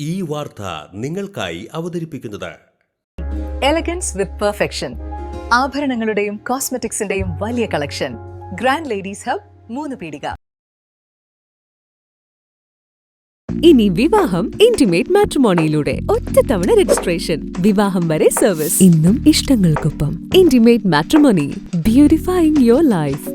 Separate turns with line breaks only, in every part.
ഈ വാർത്ത നിങ്ങൾക്കായി അവതരിപ്പിക്കുന്നത്
എലഗൻസ് വിത്ത് പെർഫെക്ഷൻ, ആഭരണങ്ങളുടെയും കോസ്മെറ്റിക്സിന്റെയും വലിയ കളക്ഷൻ. ഗ്രാൻഡ് ലേഡീസ് ഹബ്, 3 പീടിക.
ഇനി വിവാഹം ഇന്റിമേറ്റ് മാട്രിമോണിയിലൂടെ ഒറ്റത്തവണ രജിസ്ട്രേഷൻ, വിവാഹം വരെ സർവീസ്. ഇന്നും ഇഷ്ടങ്ങൾക്കൊപ്പം intimate matrimony, beautifying your life.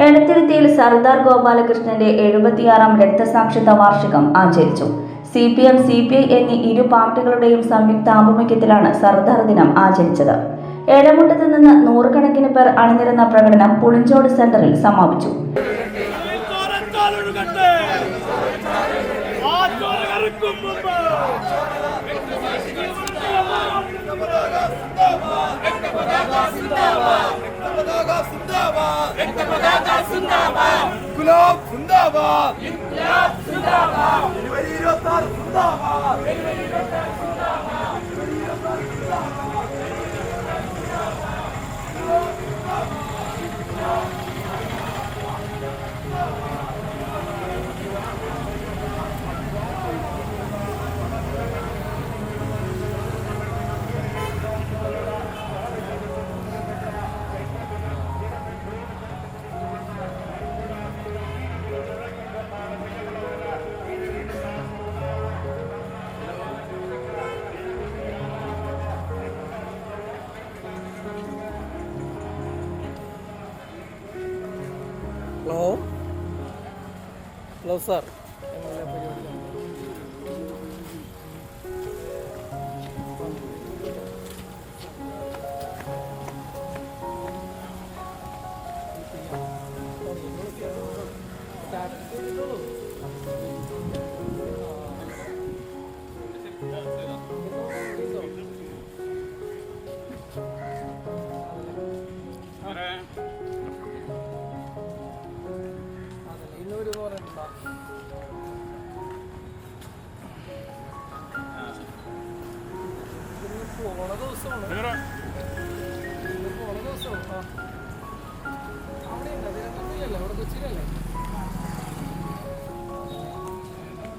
എടത്തിരുത്തിയിൽ സർദാർ ഗോപാലകൃഷ്ണന്റെ 76ാം രക്തസാക്ഷിത്വ വാർഷികം ആചരിച്ചു. CPM, CPI എന്നീ ഇരു പാർട്ടികളുടെയും സംയുക്ത ആഭിമുഖ്യത്തിലാണ് സർദാർ ദിനം ആചരിച്ചത്. ഏലമുട്ടത്ത് നിന്ന് നൂറുകണക്കിന് പേർ അണിനിരന്ന പ്രകടനം പുളിഞ്ചോട് സെന്ററിൽ സമാപിച്ചു.
ഹലോ സാർ,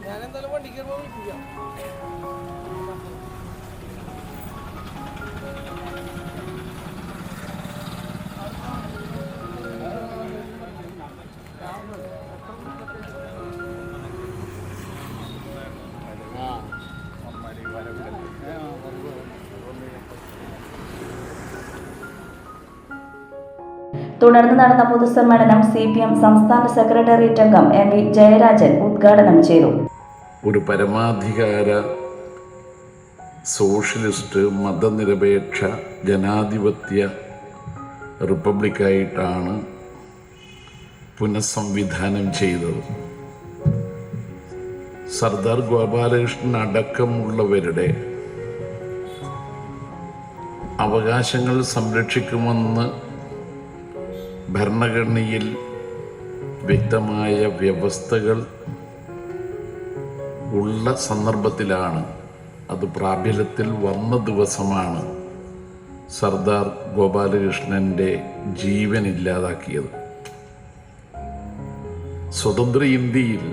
ഞാനെന്തായാലും വണ്ടി കയറുമ്പോൾ വിളിപ്പിക്കാം. തുടർന്ന് നടന്ന പൊതുസമ്മേളനം CPM സംസ്ഥാന സെക്രട്ടേറിയറ്റ് അംഗം MV ജയരാജൻ ഉദ്ഘാടനം ചെയ്തു.
ഒരു പരമാധികാര സോഷ്യലിസ്റ്റ് മതനിരപേക്ഷ ജനാധിപത്യ റിപ്പബ്ലിക്കായിട്ടാണ് പുനഃസംവിധാനം ചെയ്തത്. സർദാർ ഗോപാലകൃഷ്ണൻ അടക്കമുള്ളവരുടെ അവകാശങ്ങൾ സംരക്ഷിക്കുമെന്ന് ഭരണഘടനയിൽ വ്യക്തമായ വ്യവസ്ഥകൾ ഉള്ള സന്ദർഭത്തിലാണ്, അത് പ്രാബല്യത്തിൽ വന്ന ദിവസമാണ് സർദാർ ഗോപാലകൃഷ്ണൻ്റെ ജീവൻ ഇല്ലാതാക്കിയത്. സ്വതന്ത്ര ഇന്ത്യയിൽ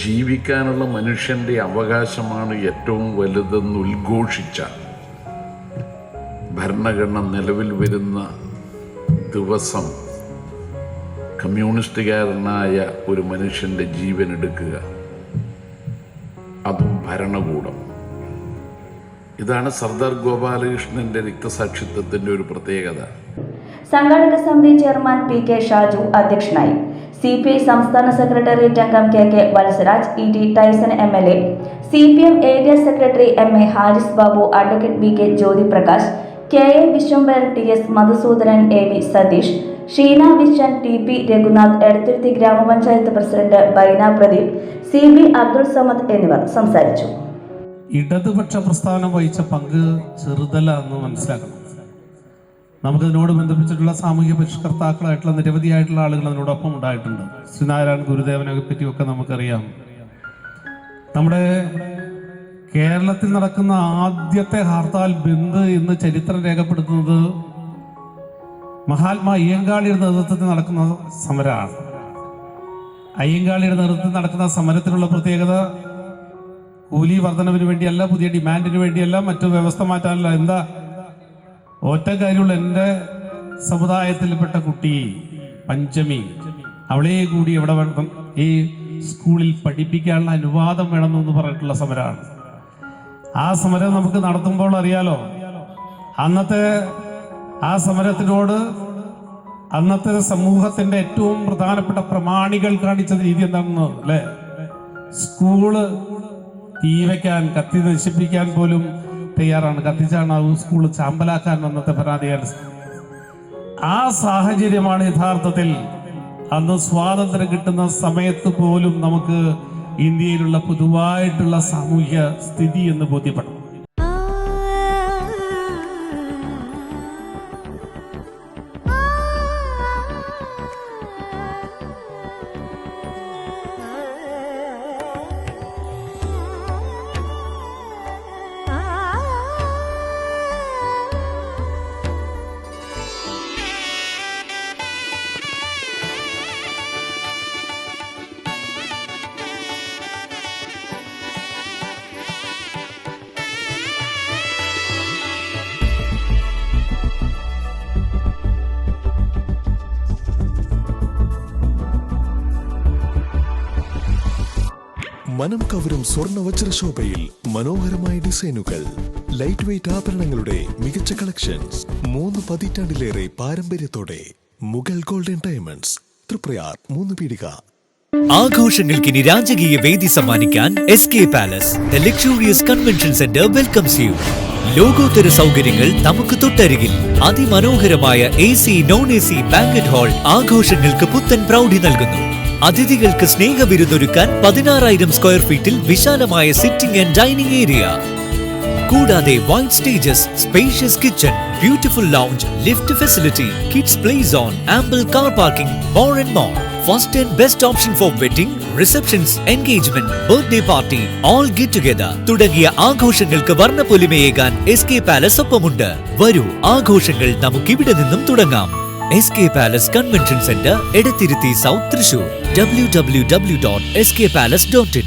ജീവിക്കാനുള്ള മനുഷ്യൻ്റെ അവകാശമാണ് ഏറ്റവും വലുതെന്ന് ഉദ്ഘോഷിച്ച ഭരണഘടന നിലവിൽ വരുന്ന ദിവസം കമ്മ്യൂണിസ്റ്റുകാരനായ ഒരു മനുഷ്യൻ്റെ ജീവൻ എടുക്കുക, അതും ഭരണകൂടം. ഇതാണ് സർദാർ ഗോപാലകൃഷ്ണന്റെ രക്തസാക്ഷിത്വത്തിന്റെ ഒരു പ്രത്യേകത.
സംഘാടക സമിതി ചെയർമാൻ PK ഷാജു അധ്യക്ഷനായി. CPI സംസ്ഥാന സെക്രട്ടേറിയറ്റ് അംഗം KK Valsaraj, ET Tyson MLA, CPM area secretary MA Haris Babu, advocate BK Jyothiprakash, KA Viswambharan, TS Madhusoodanan, AV Satheesh, Sheena Viswan, TP Raghunath, Edathuruthy ഗ്രാമപഞ്ചായത്ത് പ്രസിഡന്റ് ബൈന പ്രദീപ്, CB അബ്ദുൾ സമദ് എന്നിവർ സംസാരിച്ചു.
ഇടതുപക്ഷ പ്രസ്ഥാനം വഹിച്ച പങ്ക് ചെറുതല്ല എന്ന് മനസ്സിലാക്കണം. നമുക്കിതിനോട് ബന്ധിപ്പിച്ചിട്ടുള്ള സാമൂഹ്യ പരിഷ്കർത്താക്കളായിട്ടുള്ള നിരവധിയായിട്ടുള്ള ആളുകൾ അതിനോടൊപ്പം ഉണ്ടായിട്ടുണ്ട്. ശ്രീനാരായണ ഗുരുദേവനെ പറ്റിയൊക്കെ നമുക്കറിയാം. നമ്മുടെ കേരളത്തിൽ നടക്കുന്ന ആദ്യത്തെ ഹർത്താൽ ബന്ദ് എന്ന് ചരിത്രം രേഖപ്പെടുത്തുന്നത് മഹാത്മാ അയ്യങ്കാളിയുടെ നേതൃത്വത്തിൽ നടക്കുന്ന സമരമാണ്. അയ്യങ്കാളിയുടെ നേതൃത്വത്തിൽ നടക്കുന്ന സമരത്തിനുള്ള പ്രത്യേകത കൂലി വർധനവിന് വേണ്ടിയല്ല, പുതിയ ഡിമാൻഡിന് വേണ്ടിയല്ല, മറ്റു വ്യവസ്ഥ മാറ്റാനല്ല. എന്താ ഒറ്റ കാര്യമുള്ള, എൻ്റെ സമുദായത്തിൽപ്പെട്ട കുട്ടി പഞ്ചമി, അവളെ കൂടി ഇവിടെ വേണം ഈ സ്കൂളിൽ പഠിപ്പിക്കാനുള്ള അനുവാദം വേണമെന്ന് പറഞ്ഞിട്ടുള്ള സമരമാണ്. ആ സമരം നമുക്ക് നടത്തുമ്പോൾ അറിയാലോ, അന്നത്തെ ആ സമരത്തിനോട് അന്നത്തെ സമൂഹത്തിന്റെ ഏറ്റവും പ്രധാനപ്പെട്ട പ്രമാണികൾ കാണിച്ച രീതി എന്താണെന്ന് അല്ലേ? സ്കൂള് തീ വയ്ക്കാൻ, കത്തി നശിപ്പിക്കാൻ പോലും തയ്യാറാണ്. കത്തിച്ചാണ് ആ സ്കൂള് ചാമ്പലാക്കാൻ അന്നത്തെ ഭരണാധികാരി. ആ സാഹചര്യമാണ് യഥാർത്ഥത്തിൽ അന്ന് സ്വാതന്ത്ര്യം കിട്ടുന്ന സമയത്ത് പോലും നമുക്ക് ഇന്ത്യയിലുള്ള പൊതുവായിട്ടുള്ള സാമൂഹ്യ സ്ഥിതി എന്ന് ബോധ്യപ്പെടും.
മനം കവരും സ്വർണ്ണ വജ്രശോഭയിൽ മനോഹരമായ ഡിസൈനുകൾ, ലൈറ്റ് വെയ്റ്റ് ആഭരണങ്ങളുടെ മികച്ച കളക്ഷൻസ്, 3 പതിറ്റാണ്ടിലേറെ പാരമ്പര്യത്തോടെ മുഗൾ ഗോൾഡൻ ഡയമണ്ട്സ്, തൃപ്രയാർ 3 പീടിക.
ആഘോഷങ്ങൾക്കിനി രാജകീയ വേദി സമ്മാനിക്കാൻ SK palace, the luxurious convention centre welcomes you. ലോകോത്തര സൗകര്യങ്ങൾ നമുക്ക് തൊട്ടരികിൽ. അതിമനോഹരമായ AC, non-AC ബാങ്കറ്റ് ഹാൾ ആഘോഷങ്ങൾക്ക് പുത്തൻ പ്രൗഢി നൽകുന്നു. അതിഥികൾക്ക് സ്നേഹവിരുന്നൊരുക്കാൻ 16,000 സ്ക്വയർ ഫീറ്റിൽ വിശാലമായ സിറ്റിംഗ് ആൻഡ് ഡൈനിങ് ഏരിയ. കൂടാതെ wide stages, spacious kitchen, beautiful lounge, lift facility, kids play zone, ample car parking, more and more. First and best option four wedding, receptions, engagement, birthday party, all get together തുടങ്ങിയ ആഘോഷങ്ങൾക്ക് വർണ്ണപ്പൊലിമയേകാൻ SK palace ഒപ്പമുണ്ട്. വരൂ, ആഘോഷങ്ങൾ നമുക്കിവിടെ നിന്നും തുടങ്ങാം. SK palace convention centre, Edathiruthy south, Thrissur. www.skpalace.in